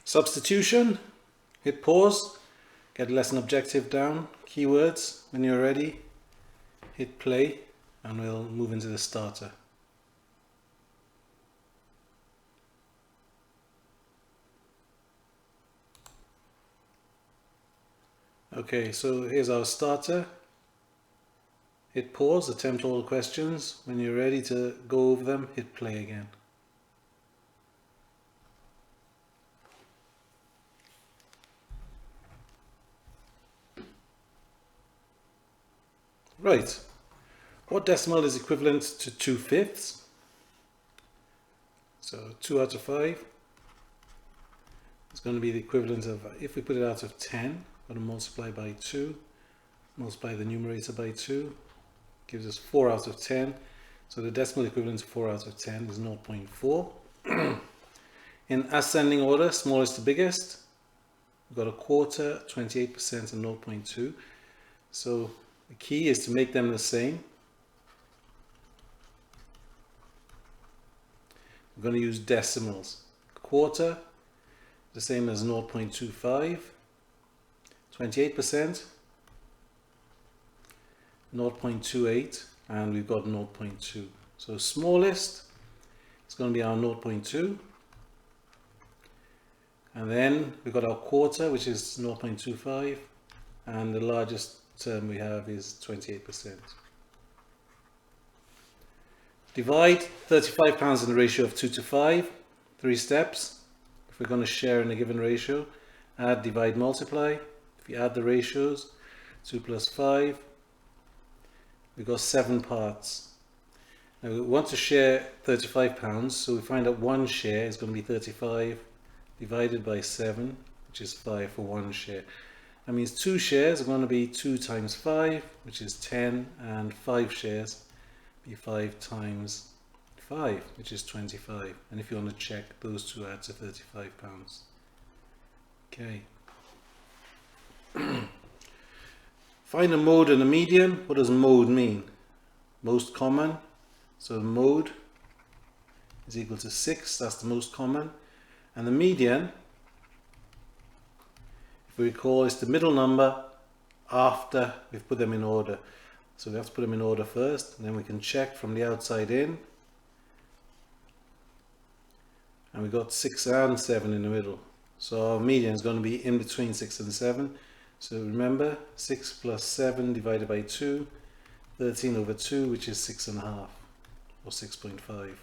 Substitution, hit pause, get lesson objective down, keywords. When you're ready, hit play and we'll move into the starter. Okay, so here's our starter. Hit pause, attempt all questions. When you're ready to go over them, hit play again. Right, what decimal is equivalent to 2/5? So 2 out of 5 is going to be the equivalent of, if we put it out of 10, we're going to multiply by 2, multiply the numerator by 2, gives us 4 out of 10. So the decimal equivalent to 4 out of 10 is 0.4. In ascending order, smallest to biggest, we've got a quarter, 28% and 0.2. So the key is to make them the same. We're going to use decimals. Quarter, the same as 0.25. 28%, 0.28, and we've got 0.2. So smallest is going to be our 0.2. And then we've got our quarter, which is 0.25, and the largest term we have is 28%. Divide £35 in the ratio of 2 to 5, 3 steps. If we're going to share in a given ratio, add, divide, multiply. If you add the ratios, 2 plus 5, we've got 7 parts. Now we want to share £35, so we find out one share is going to be 35 divided by 7, which is 5 for one share. That means 2 shares are going to be 2 times 5, which is 10, and 5 shares be 5 times 5, which is 25. And if you want to check, those two add to £35. Okay. Find a mode and a median. What does mode mean? Most common. So mode is equal to 6, that's the most common. And the median, if we recall, is the middle number after we've put them in order. So we have to put them in order first, and then we can check from the outside in. And we've got 6 and 7 in the middle. So our median is going to be in between 6 and 7. So remember, 6 plus 7 divided by 2, 13 over 2, which is 6.5, or 6.5.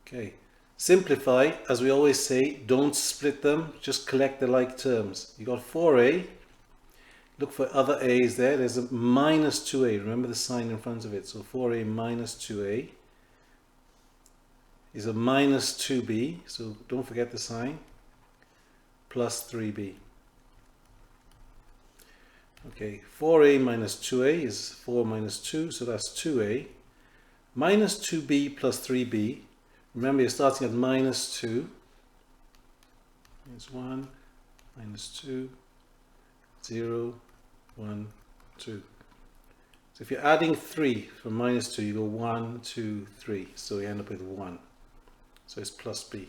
Okay. Simplify, as we always say, don't split them, just collect the like terms. You got 4a, look for other a's there, there's a minus 2a, remember the sign in front of it, so 4a minus 2a is a minus 2b, so don't forget the sign, plus 3b. Okay, 4a minus 2a is 4 minus 2, so that's 2a, minus 2b plus 3b. Remember, you're starting at minus 2. It's 1, minus 2, 0, 1, 2. So if you're adding 3 from minus 2, you go 1, 2, 3. So you end up with 1. So it's plus b.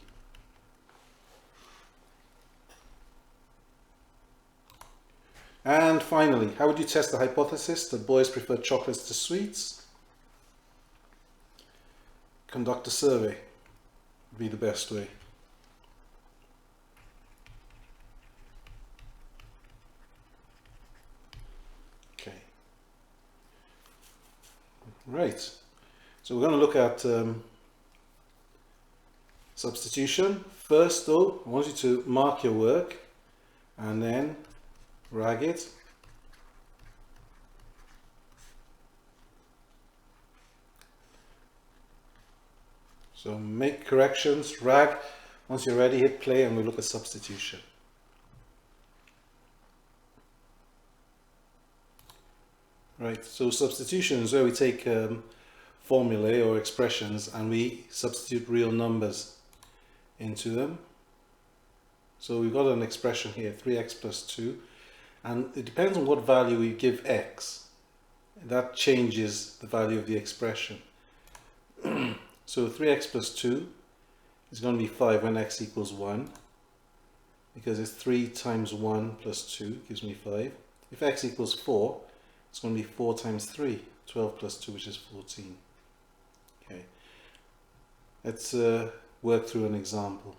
And finally, how would you test the hypothesis that boys prefer chocolates to sweets? Conduct a survey. Be the best way. Okay. Right. So we're going to look at substitution. First though, I want you to mark your work and then rag it. So make corrections, rag. Once you're ready, hit play and we look at substitution. Right, so substitution is where we take formulae or expressions and we substitute real numbers into them. So we've got an expression here, 3x plus 2, and it depends on what value we give x. That changes the value of the expression. So 3x plus 2, is going to be 5 when x equals 1, because it's 3 times 1 plus 2 gives me 5. If x equals 4, it's going to be 4 times 3, 12 plus 2, which is 14. Okay, let's work through an example.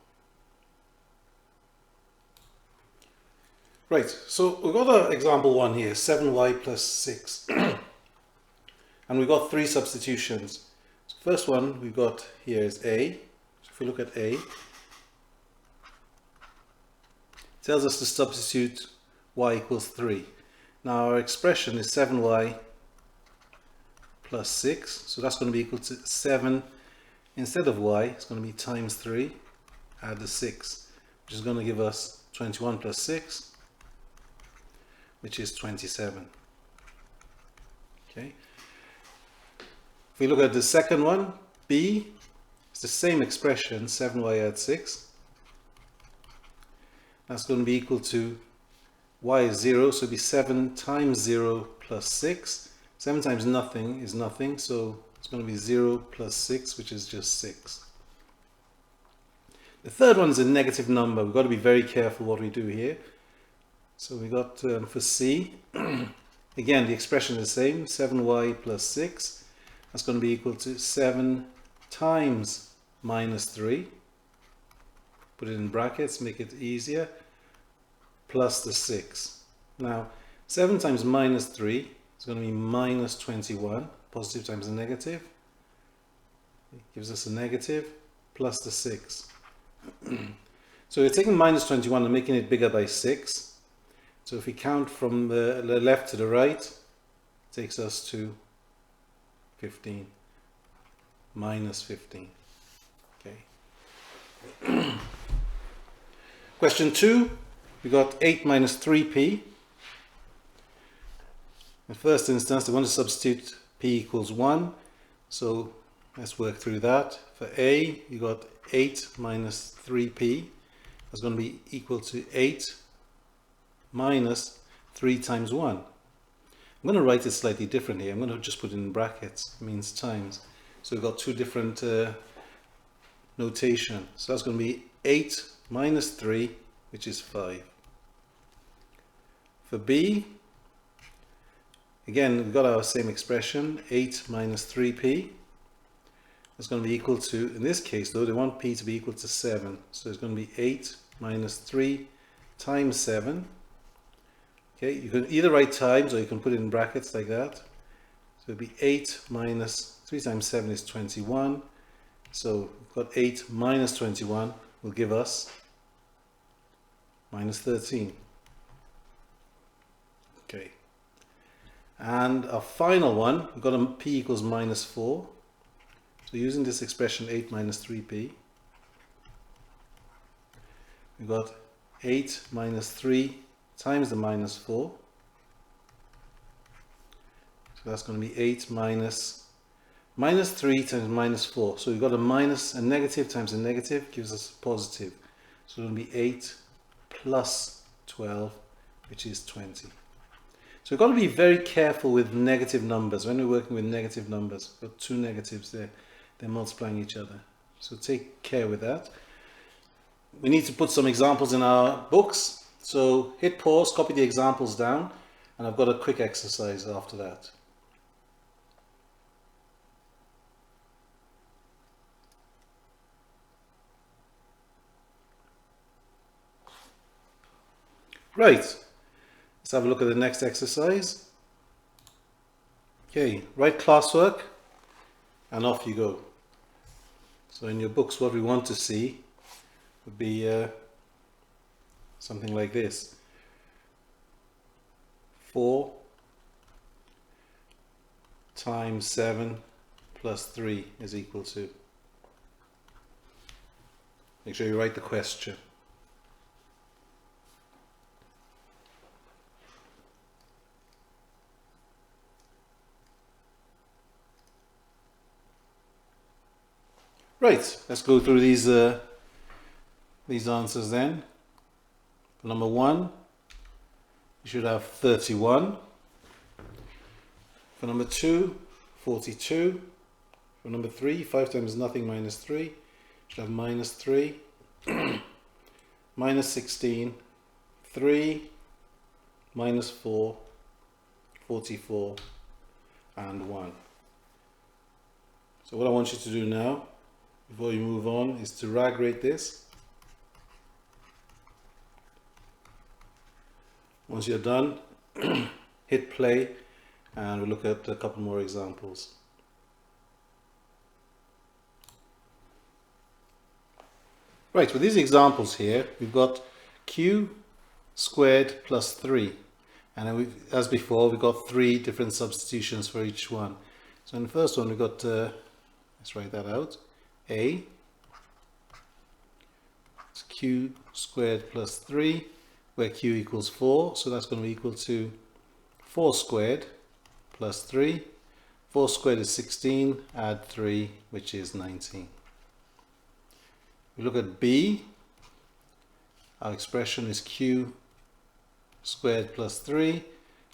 Right, so we've got example 1 here, 7y plus 6. And we've got 3 substitutions. So first one we've got here is a. So if we look at a, it tells us to substitute y equals 3. Now our expression is 7y plus 6, so that's going to be equal to 7. Instead of y, it's going to be times 3, add the 6, which is going to give us 21 plus 6, which is 27. Okay. If we look at the second one, b, it's the same expression, 7y add 6. That's going to be equal to y is 0, so it'll be 7 times 0 plus 6. 7 times nothing is nothing, so it's going to be 0 plus 6, which is just 6. The third one is a negative number. We've got to be very careful what we do here. So we got for c, again the expression is the same, 7y plus 6. That's going to be equal to 7 times minus 3. Put it in brackets, make it easier, plus the 6. Now 7 times minus 3 is going to be minus 21, positive times a negative. It gives us a negative, plus the 6. So we're taking minus 21 and making it bigger by 6. So if we count from the left to the right, it takes us to 15, minus 15. Okay. Question 2, we got 8 minus 3p. In the first instance, they want to substitute p equals 1. So let's work through that. For a, you got 8 minus 3p. That's going to be equal to 8 minus 3 times 1. I'm going to write it slightly different here. I'm going to just put it in brackets. It means times. So we've got two different notation. So that's going to be 8 minus 3, which is 5. For b, again, we've got our same expression, 8 minus 3p. That's going to be equal to, in this case though, they want p to be equal to 7. So it's going to be 8 minus 3 times 7. Okay, you can either write times or you can put it in brackets like that. So it'll be 8 minus 3 times 7 is 21. So we've got 8 minus 21 will give us minus 13. Okay. And our final one, we've got a p equals minus 4. So using this expression 8 minus 3p, we've got 8 minus 3 times the minus 4. So that's going to be 8 minus 3 times minus 4. So we've got a negative times a negative gives us a positive. So it'll be 8 plus 12, which is 20. So we've got to be very careful with negative numbers. When we're working with negative numbers, we've got two negatives there. They're multiplying each other. So take care with that. We need to put some examples in our books. So hit pause, copy the examples down, and I've got a quick exercise after that. Right, let's have a look at the next exercise. Okay, write classwork and off you go. So in your books what we want to see would be something like this. 4 times 7 plus 3 is equal to. Make sure you write the question. Right, let's go through these answers then. For number 1, you should have 31. For number 2, 42. For number 3, 5 times nothing minus 3. should have minus 3, minus 16, 3, minus 4, 44, and 1. So what I want you to do now, before you move on, is to rag rate this. Once you're done, hit play, and we'll look at a couple more examples. Right, with these examples here, we've got q squared plus 3. And then as before, we've got 3 different substitutions for each one. So in the first one, we've got, let's write that out, a, it's q squared plus 3, where q equals 4, so that's going to be equal to 4 squared plus 3. 4 squared is 16, add 3, which is 19. We look at b, our expression is q squared plus 3.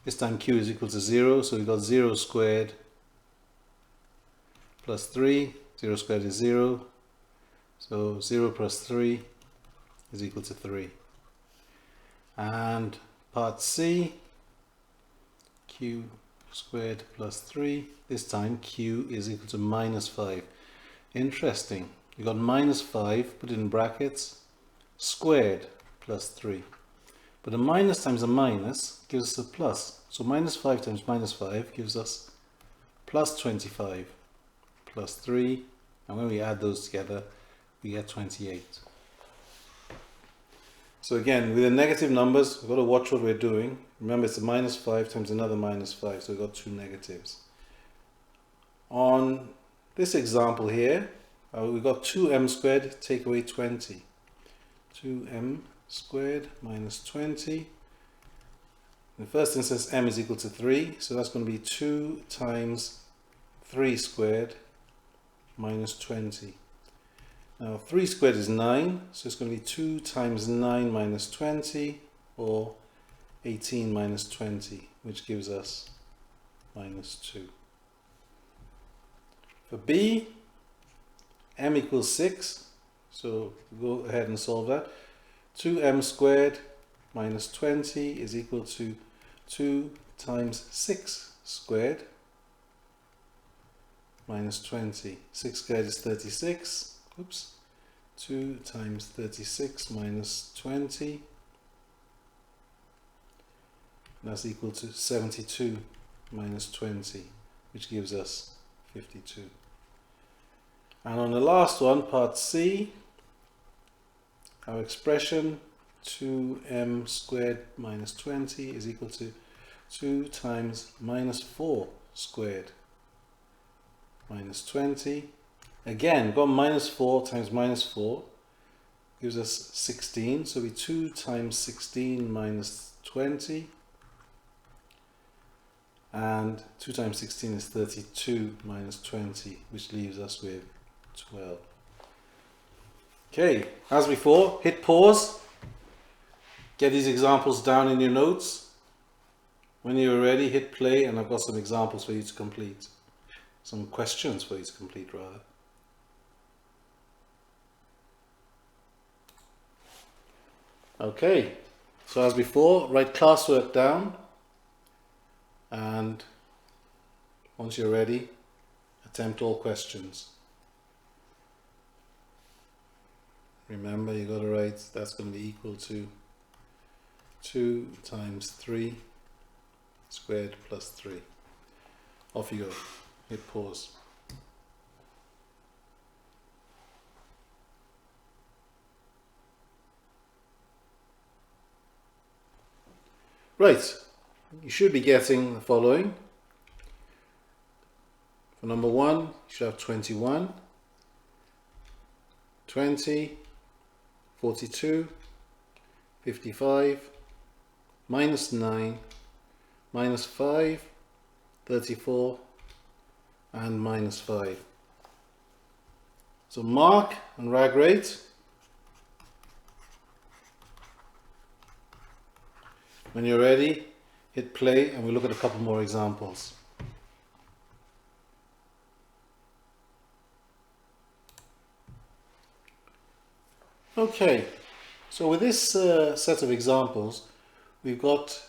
This time q is equal to 0, so we've got 0 squared plus 3. 0 squared is 0, so 0 plus 3 is equal to 3. And part C, q squared plus 3. This time q is equal to minus 5. Interesting. You got minus 5, put it in brackets, squared plus 3. But a minus times a minus gives us a plus. So minus 5 times minus 5 gives us plus 25 plus 3. And when we add those together, we get 28. So again, with the negative numbers, we've got to watch what we're doing. Remember, it's a minus 5 times another minus 5, so we've got 2 negatives. On this example here, we've got 2m squared, take away 20. 2m squared minus 20. In the first instance, m is equal to 3, so that's going to be 2 times 3 squared minus 20. Now 3 squared is 9, so it's going to be 2 times 9 minus 20, or 18 minus 20, which gives us minus 2. For b, m equals 6, so go ahead and solve that. 2m squared minus 20 is equal to 2 times 6 squared minus 20. 6 squared is 36. Oops. 2 times 36 minus 20. That's equal to 72 minus 20, which gives us 52. And on the last one, part C, our expression 2m squared minus 20 is equal to 2 times minus 4 squared minus 20. Again, got minus 4 times minus 4 gives us 16, so we 2 times 16 minus 20. And 2 times 16 is 32 minus 20, which leaves us with 12. Okay, as before, hit pause, get these examples down in your notes. When you're ready, hit play, and I've got some examples for you to complete. Some questions for you to complete, rather. Okay, so as before, write classwork down, and once you're ready, attempt all questions. Remember, you got to write that's going to be equal to 2 times 3 squared plus 3. Off you go. Hit pause. Right, you should be getting the following. For number 1, you should have 21, 20, 42, 55, minus 9, minus 5, 34, and minus 5. So mark and rag rate. When you're ready, hit play, and we'll look at a couple more examples. Okay, so with this set of examples, we've got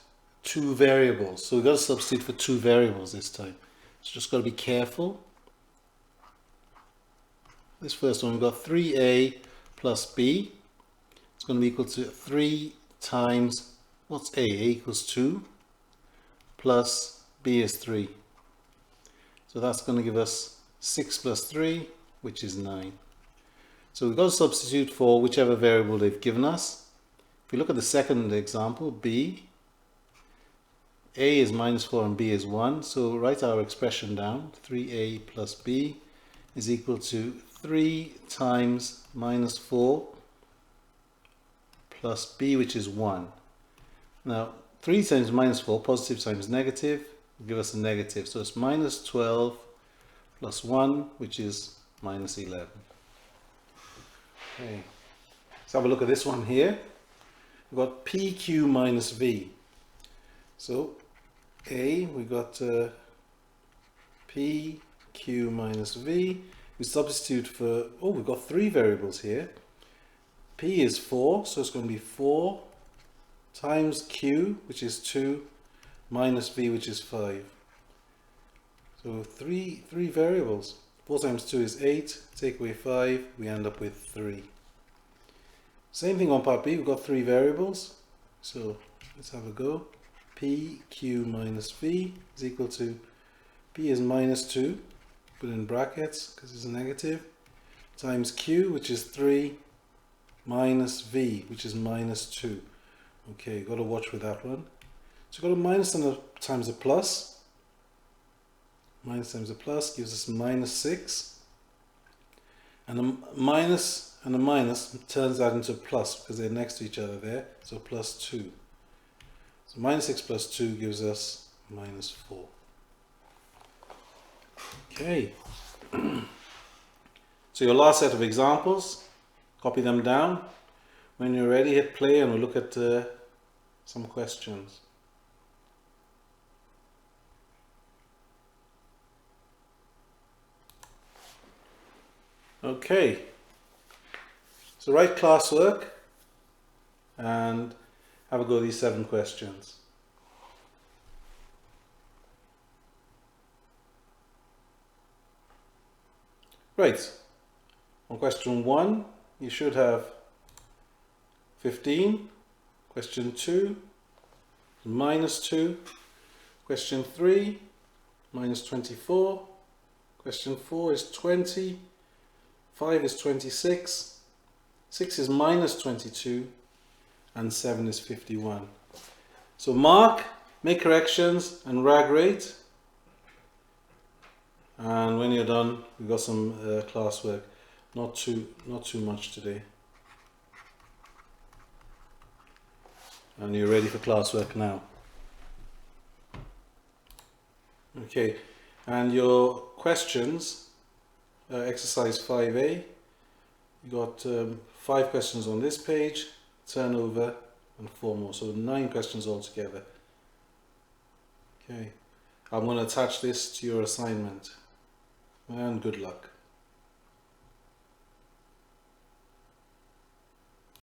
two variables. So we've got to substitute for two variables this time. So just got to be careful. This first one, we've got 3a plus b. It's going to be equal to 3 times, what's a? A equals 2 plus b is 3. So that's going to give us 6 plus 3, which is 9. So we've got to substitute for whichever variable they've given us. If we look at the second example, b, a is minus 4 and b is 1. So write our expression down. 3a plus b is equal to 3 times minus 4 plus b, which is 1. Now, 3 times minus 4, positive times negative, will give us a negative. So it's minus 12 plus 1, which is minus 11. Okay, let's have a look at this one here. We've got PQ minus V. So A, we've got PQ minus V. We substitute for, oh, we've got three variables here. P is 4, so it's going to be 4 times Q, which is 2, minus V, which is 5. So three variables. 4 times 2 is 8, take away 5, we end up with 3. Same thing on part B, we've got three variables. So let's have a go. P, Q minus V is equal to, P is minus 2, put in brackets because it's a negative, times Q, which is 3, minus V, which is minus 2. Okay, got to watch with that one. So we've got a minus times a plus. Minus times a plus gives us minus 6. And a minus and a minus turns that into a plus because they're next to each other there. So plus 2. So minus 6 plus 2 gives us minus 4. Okay. So your last set of examples, copy them down. When you're ready, hit play and we'll look at some questions. Okay, so write classwork and have a go at these 7 questions. Right, on question 1 you should have 15, question 2 minus 2, question 3 minus 24, question 4 is 20, 5 is 26, 6 is minus 22, and 7 is 51. So mark, make corrections, and rag rate. And when you're done, we've got some classwork. Not too much today. And you're ready for classwork now. Okay, and your questions. Exercise 5A, you got 5 questions on this page, turn over and 4 more, so 9 questions altogether. Okay, I'm going to attach this to your assignment and good luck.